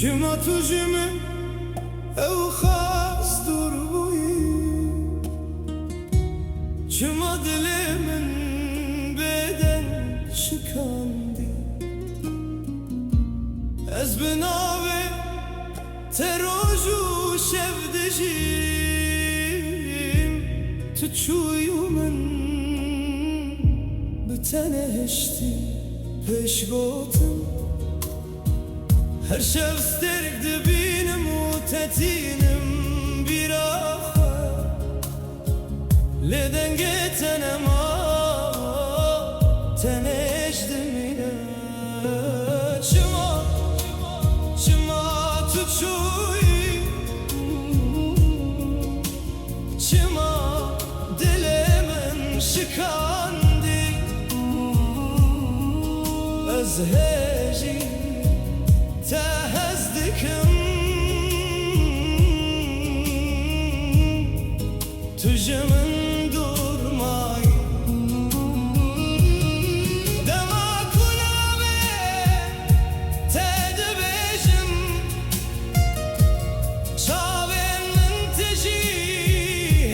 شما تو جمع او خواست دور بویی شما دل من بدن شکاندی از بناوه تروج و شب دجیم تو چویو من بتنهشتی پیش گوتم هر شب سترک دبینم و تتینم بیراخه لدنگه تنما تنشدم اینه شما تو چوی شما دل من شکاندی از هجی تهزدكم تجمن durmay dema kulave tedbejim şaven menteji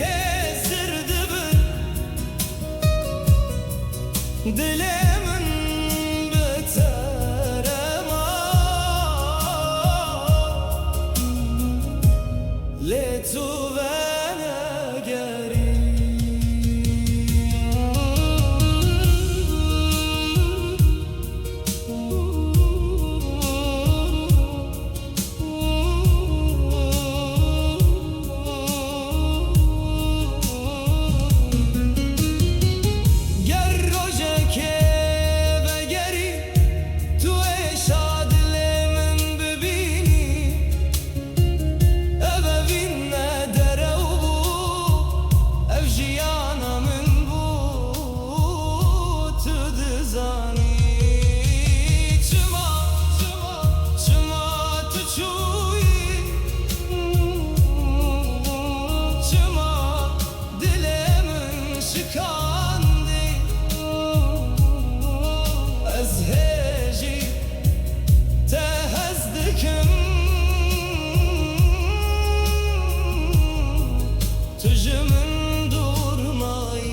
hezirdibi dilemin beterema letu vana gari ger roja ke ve geri tu eşad lemen bebini evvinne derev ev jiyana min bu tu dizani çima tu çuyi çima dilemin şikandi ez heci tehezdikim tücümün durmay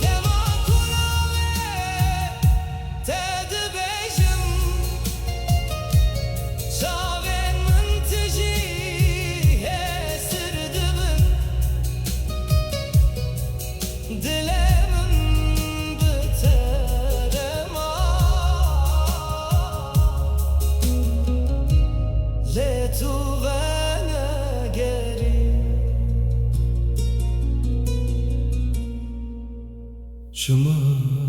dema kulave tedbejim şaven menteji hesirdimin dilemin biterema letu vana geri شما